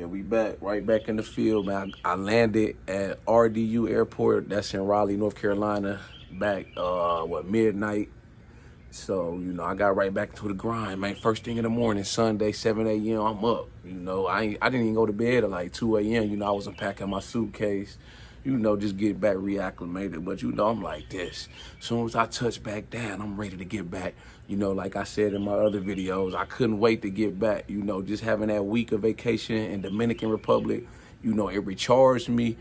Yeah, we back, right back in the field, man. I landed at RDU Airport. That's in Raleigh, North Carolina. Back, midnight. So, I got right back to the grind, man. First thing in the morning, Sunday, 7 a.m., I'm up. I didn't even go to bed at like 2 a.m. I was unpacking my suitcase, just get back reacclimated. But, I'm like this. As soon as I touch back down, I'm ready to get back. Like I said in my other videos, I couldn't wait to get back. Just having that week of vacation in Dominican Republic, it recharged me,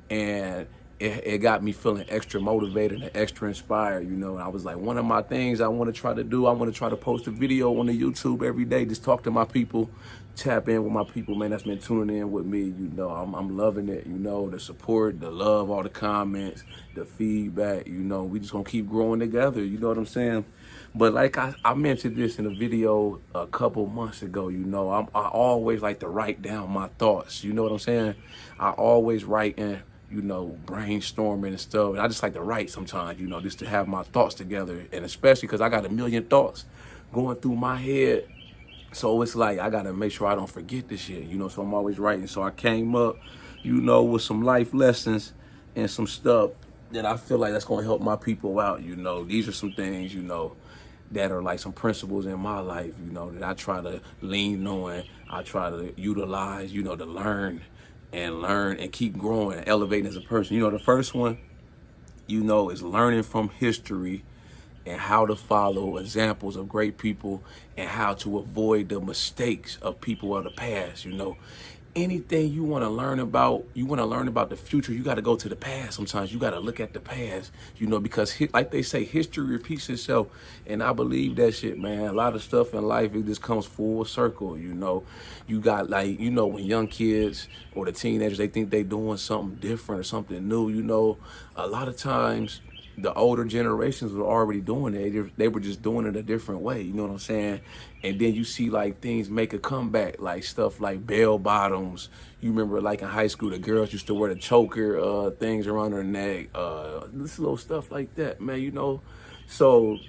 and it got me feeling extra motivated and extra inspired, and I was like, one of my things I want to try to do, I want to try to post a video on the YouTube every day, just talk to my people, tap in with my people, man, that's been tuning in with me. I'm loving it, the support, the love, all the comments, the feedback, we just gonna keep growing together, you know what I'm saying? But like I mentioned this in a video a couple months ago, I always like to write down my thoughts, you know what I'm saying? I always write in, brainstorming and stuff. And I just like to write sometimes, just to have my thoughts together. And especially because I got a million thoughts going through my head. So it's like, I got to make sure I don't forget this shit, so I'm always writing. So I came up, with some life lessons and some stuff that I feel like that's going to help my people out, These are some things, that are like some principles in my life, that I try to lean on. I try to utilize, to learn and keep growing and elevating as a person. The first one, is learning from history and how to follow examples of great people and how to avoid the mistakes of people of the past. Anything you want to learn about, the future, you got to go to the past. Sometimes you got to look at the past, because like they say, history repeats itself. And I believe that shit, man. A lot of stuff in life, it just comes full circle, You got like, when young kids or the teenagers, they think they doing something different or something new, a lot of times the older generations were already doing it. They were just doing it a different way. You know what I'm saying? And then you see like things make a comeback, like stuff like bell bottoms. You remember like in high school, the girls used to wear the choker things around their neck. This little stuff like that, man, So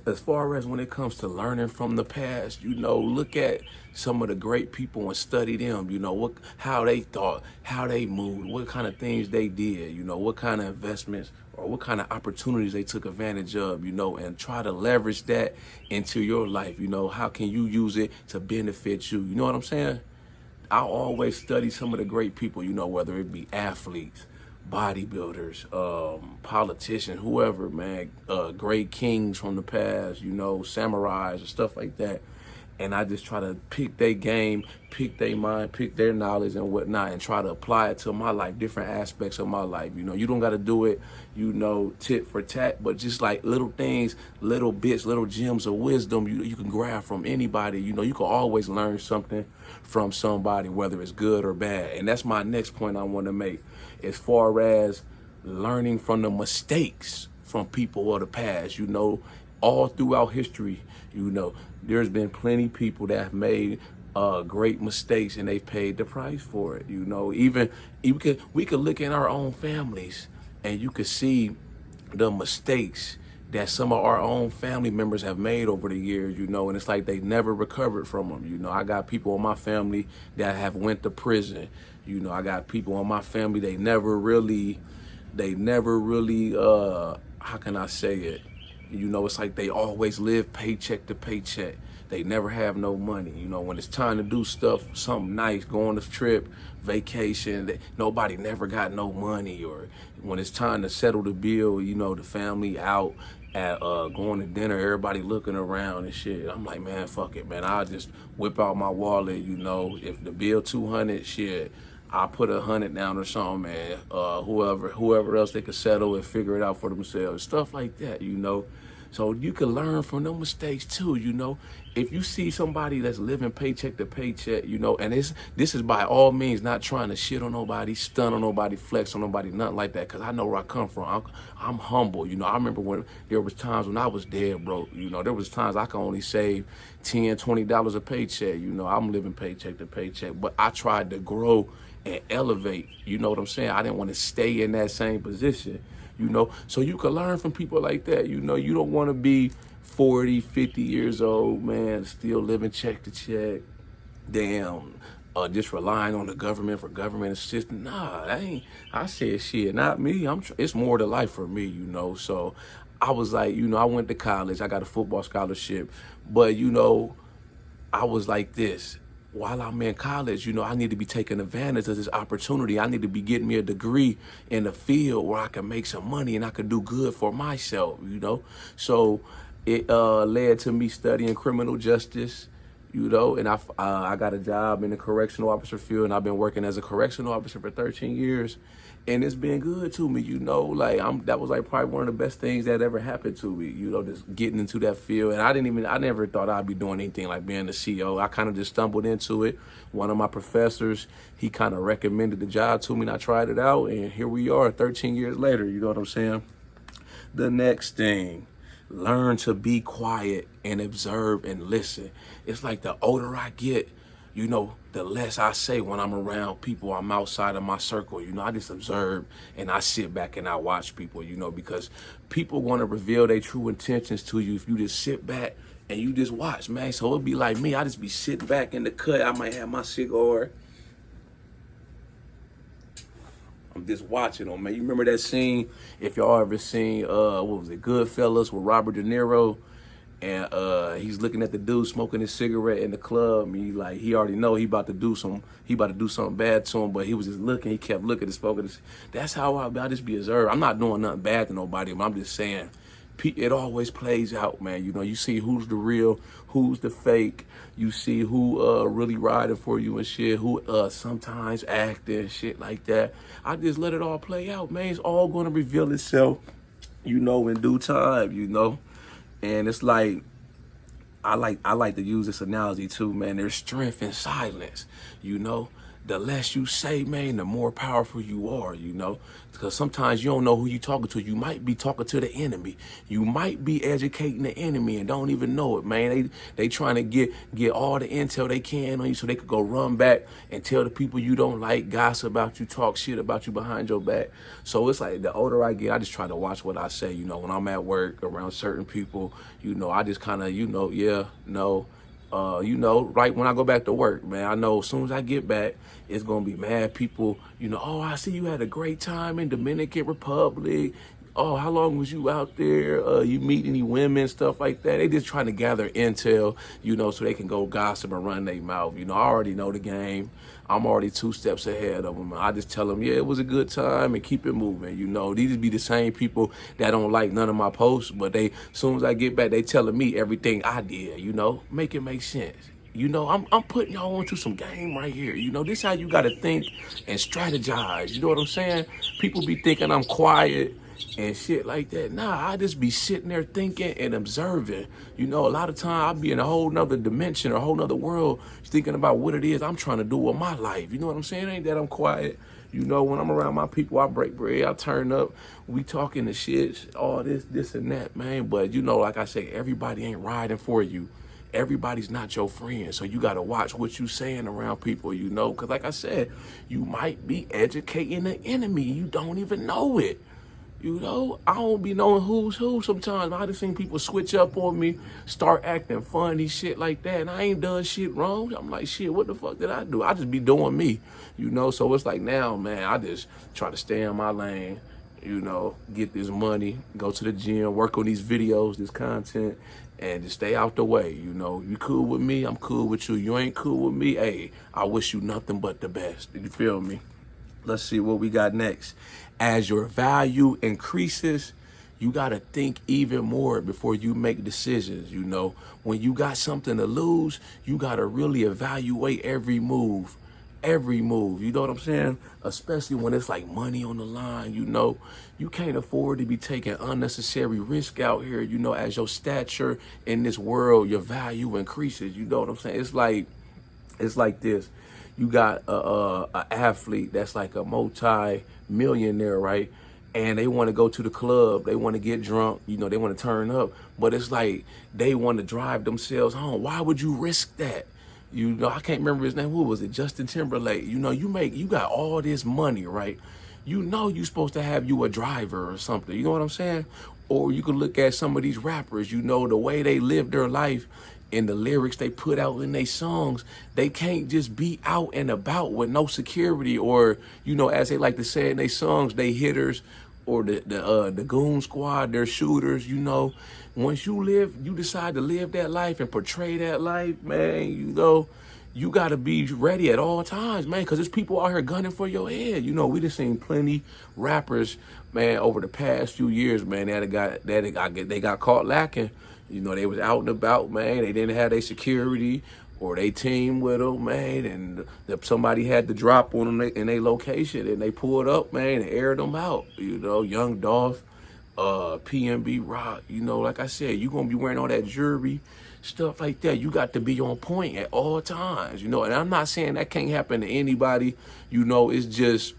as far as when it comes to learning from the past, look at some of the great people and study them, how they thought, how they moved, what kind of things they did, what kind of investments or what kind of opportunities they took advantage of, and try to leverage that into your life. How can you use it to benefit you? You know what I'm saying? I always study some of the great people, whether it be athletes, bodybuilders, politicians, whoever, man, great kings from the past, samurais and stuff like that. And I just try to pick their game, pick their mind, pick their knowledge and whatnot, and try to apply it to my life, different aspects of my life. You don't got to do it, tit for tat, but just like little things, little bits, little gems of wisdom you can grab from anybody. You can always learn something from somebody, whether it's good or bad. And that's my next point I want to make, as far as learning from the mistakes from people of the past, all throughout history, there's been plenty of people that have made great mistakes and they've paid the price for it. Even we could look in our own families and you could see the mistakes that some of our own family members have made over the years, and it's like they never recovered from them. I got people in my family that have went to prison. I got people in my family, they never really, how can I say it? It's like they always live paycheck to paycheck. They never have no money. When it's time to do stuff, something nice, go on a trip, vacation, nobody never got no money. Or when it's time to settle the bill, the family out at going to dinner, everybody looking around and shit. I'm like, man, fuck it, man. I'll just whip out my wallet, if the bill 200, shit, I'll put 100 down or something, man. Whoever else they could settle and figure it out for themselves. Stuff like that, So you can learn from them mistakes too, If you see somebody that's living paycheck to paycheck, and this is by all means not trying to shit on nobody, stun on nobody, flex on nobody, nothing like that, because I know where I come from. I'm humble, I remember when there was times when I was dead broke, there was times I could only save $10, $20 a paycheck, I'm living paycheck to paycheck, but I tried to grow and elevate, you know what I'm saying? I didn't want to stay in that same position. So you can learn from people like that. You don't want to be 40, 50 years old, man, still living check to check. Damn, just relying on the government for government assistance. Nah, that ain't. I said shit, not me. It's more to life for me, you know. So I was like, you know, I went to college. I got a football scholarship, but you know, I was like this. While I'm in college, you know, I need to be taking advantage of this opportunity. I need to be getting me a degree in a field where I can make some money and I can do good for myself, you know. So it led to me studying criminal justice, you know, and I got a job in the correctional officer field, and I've been working as a correctional officer for 13 years. And it's been good to me, you know, like that was like probably one of the best things that ever happened to me, you know, just getting into that field. And I never thought I'd be doing anything like being the CEO. I kind of just stumbled into it. One of my professors, he kind of recommended the job to me, and I tried it out, and here we are 13 years later, you know what I'm saying? The next thing, learn to be quiet and observe and listen. It's like the older I get, you know, the less I say when I'm around people. I'm outside of my circle, you know. I just observe and I sit back and I watch people, you know, because people want to reveal their true intentions to you if you just sit back and you just watch, man. So it'd be like me, I just be sitting back in the cut. I might have my cigar. I'm just watching them, man. You remember that scene, if y'all ever seen, what was it, Goodfellas with Robert De Niro? And he's looking at the dude smoking his cigarette in the club. And he already know he about to do something bad to him, but he was just looking. He kept looking and smoking. That's how I just be observed. I'm not doing nothing bad to nobody, but I'm just saying, it always plays out, man. You know, you see who's the real, who's the fake. You see who really riding for you and shit, who sometimes acting and shit like that. I just let it all play out, man. It's all going to reveal itself, you know, in due time, you know. And it's like, I like to use this analogy too, man. There's strength in silence, you know. The less you say, man, the more powerful you are, you know. Because sometimes you don't know who you're talking to. You might be talking to the enemy. You might be educating the enemy and don't even know it, man. They trying to get all the intel they can on you so they could go run back and tell the people you don't like, gossip about you, talk shit about you behind your back. So it's like the older I get, I just try to watch what I say, you know. When I'm at work around certain people, you know, I just kind of, you know, yeah, no. You know, right when I go back to work, man, I know as soon as I get back, it's going to be mad people, you know, oh, I see you had a great time in Dominican Republic. Oh, how long was you out there? You meet any women, stuff like that. They just trying to gather intel, you know, so they can go gossip and run their mouth. You know, I already know the game. I'm already 2 steps ahead of them. I just tell them, yeah, it was a good time and keep it moving. You know, these be the same people that don't like none of my posts, but as soon as I get back, they telling me everything I did, you know, make it make sense. You know, I'm putting y'all into some game right here. You know, this is how you got to think and strategize. You know what I'm saying? People be thinking I'm quiet and shit like that. Nah, I just be sitting there thinking and observing. You know, a lot of time I be in a whole nother dimension or a whole nother world thinking about what it is I'm trying to do with my life. You know what I'm saying? It ain't that I'm quiet. You know, when I'm around my people, I break bread, I turn up, we talking the shit, all this and that, man. But, you know, like I say, everybody ain't riding for you. Everybody's not your friend, so you got to watch what you saying around people, you know, because like I said, you might be educating the enemy. You don't even know it. You know, I don't be knowing who's who sometimes. I just seen people switch up on me, start acting funny, shit like that, and I ain't done shit wrong. I'm like, shit, what the fuck did I do? I just be doing me, you know, so it's like now, man, I just try to stay in my lane, you know, get this money, go to the gym, work on these videos, this content, and just stay out the way, you know. You cool with me, I'm cool with you. You ain't cool with me, hey, I wish you nothing but the best. You feel me? Let's see what we got next. As your value increases, you got to think even more before you make decisions, you know. When you got something to lose, you got to really evaluate every move. Every move, you know what I'm saying? Especially when it's like money on the line, you know. You can't afford to be taking unnecessary risk out here, you know. As your stature in this world, your value increases, you know what I'm saying? It's like this. You got a athlete that's like a multi-millionaire, right? And they want to go to the club, they want to get drunk, you know, they want to turn up, but it's like they want to drive themselves home. Why would you risk that? You know, I can't remember his name. Who was it? Justin Timberlake. You know, you got all this money, right? You know you're supposed to have you a driver or something. You know what I'm saying? Or you could look at some of these rappers, you know, the way they live their life and the lyrics they put out in their songs, they can't just be out and about with no security, or, you know, as they like to say in their songs, they hitters, or the goon squad, they're shooters, you know. Once you decide to live that life and portray that life, man, you know, you got to be ready at all times, man, because there's people out here gunning for your head. You know, we just seen plenty rappers, man, over the past few years, man, they got caught lacking. You know, they was out and about, man. They didn't have their security or they team with them, man, and somebody had to drop on them in their location, and they pulled up, man, and aired them out. You know, Young Dolph, PNB Rock, you know, like I said, you gonna be wearing all that jewelry, stuff like that. You got to be on point at all times, you know. And I'm not saying that can't happen to anybody, you know. It's just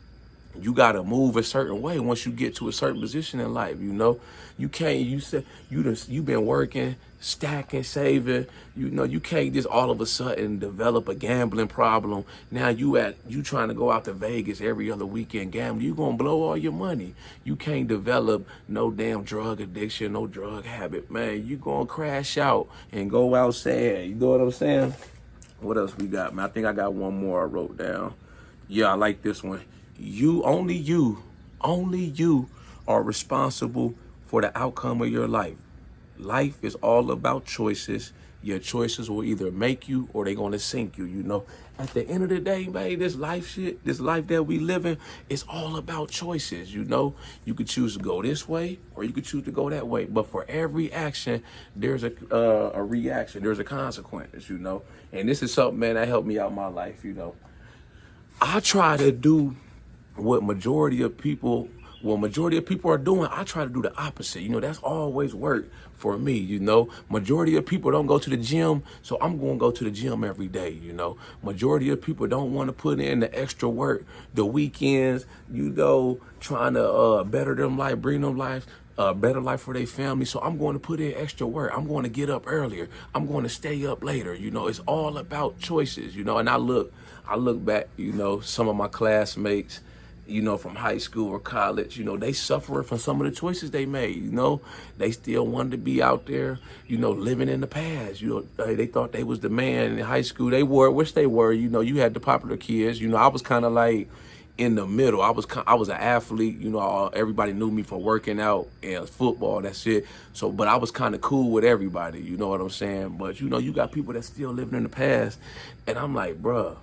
you gotta move a certain way once you get to a certain position in life, you know. You can't, you said you've been working, stacking, saving, you know. You can't just all of a sudden develop a gambling problem. Now you trying to go out to Vegas every other weekend gamble. You gonna blow all your money. You can't develop no damn drug addiction, no drug habit, man. You gonna crash out and go out sad. You know what I'm saying? What else we got, man? I think I got one more I wrote down. Yeah, I like this one. Only you are responsible for the outcome of your life. Life is all about choices. Your choices will either make you or they're gonna sink you, you know. At the end of the day, man, this life that we live in, it's all about choices, you know. You could choose to go this way or you could choose to go that way. But for every action, there's a reaction, there's a consequence, you know. And this is something, man, that helped me out in my life, you know. I try to do what majority of people are doing. I try to do the opposite. You know, that's always worked for me, you know. Majority of people don't go to the gym, so I'm going to go to the gym every day, you know. Majority of people don't want to put in the extra work, the weekends, you know, trying to better them life, bring them life, better life for their family. So I'm going to put in extra work. I'm going to get up earlier. I'm going to stay up later. You know, it's all about choices, you know. And I look back, you know, some of my classmates, you know, from high school or college, you know, they suffering from some of the choices they made, you know. They still wanted to be out there, you know, living in the past. You know, they thought they was the man in high school. They were, which they were, you know. You had the popular kids, you know. I was kind of like in the middle. I was an athlete, you know. Everybody knew me for working out and football, that's it. So, but I was kind of cool with everybody, you know what I'm saying? But, you know, you got people that still living in the past. And I'm like, bruh,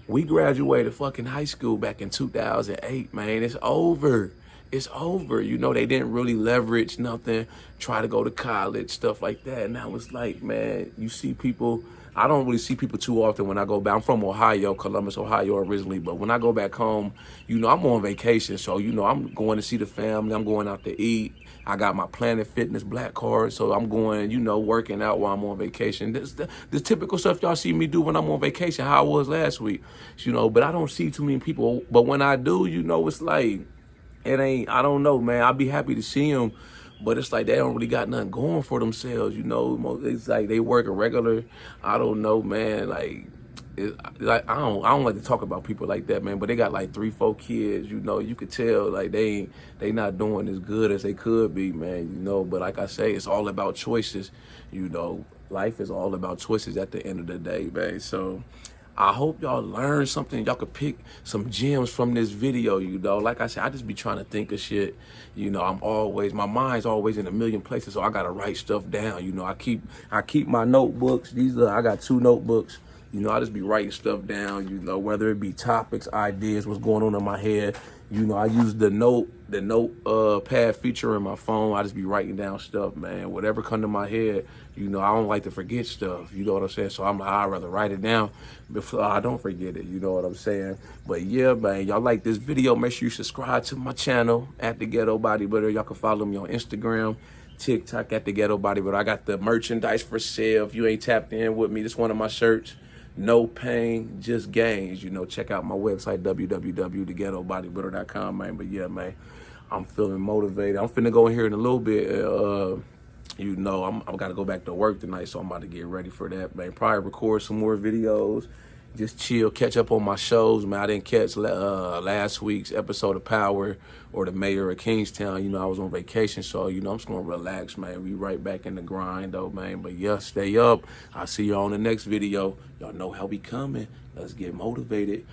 we graduated fucking high school back in 2008, man. It's over. It's over. You know, they didn't really leverage nothing, try to go to college, stuff like that. And I was like, man, you see people, I don't really see people too often when I go back. I'm from Ohio, Columbus, Ohio originally. But when I go back home, you know, I'm on vacation. So, you know, I'm going to see the family. I'm going out to eat. I got my Planet Fitness black card, so I'm going, you know, working out while I'm on vacation. This the typical stuff y'all see me do when I'm on vacation, how I was last week, you know. But I don't see too many people. But when I do, you know, it's like, I don't know, man. I'll be happy to see them, but it's like they don't really got nothing going for themselves, you know. It's like they work a regular, I don't know, man, like I don't like to talk about people like that, man, but they got like 3-4 kids, you know. You could tell like they not doing as good as they could be, man, you know. But like I say, it's all about choices, you know. Life is all about choices at the end of the day, man. So I hope y'all learned something. Y'all could pick some gems from this video, you know. Like I said, I just be trying to think of shit, you know. My mind's always in a million places, so I gotta write stuff down, you know. I keep my notebooks. I got 2 notebooks. You know, I just be writing stuff down, you know, whether it be topics, ideas, what's going on in my head. You know, I use the notepad feature in my phone. I just be writing down stuff, man. Whatever come to my head, you know, I don't like to forget stuff. You know what I'm saying? So I'd rather write it down before I don't forget it. You know what I'm saying? But yeah, man, y'all like this video, make sure you subscribe to my channel at The Ghetto Bodybuilder. Y'all can follow me on Instagram, TikTok at The Ghetto Bodybuilder. I got the merchandise for sale. If you ain't tapped in with me, this one of my shirts. No pain, just gains. You know, check out my website, www.theghettobodybuilder.com, man. But yeah, man, I'm feeling motivated. I'm finna go in here in a little bit. You know, I got to go back to work tonight, so I'm about to get ready for that, man. Probably record some more videos just chill, catch up on my shows, man. I didn't catch last week's episode of Power or the Mayor of Kingstown. You know, I was on vacation, so, you know, I'm just going to relax, man. We right back in the grind, though, man. But, yeah, stay up. I'll see you on the next video. Y'all know how we coming. Let's get motivated.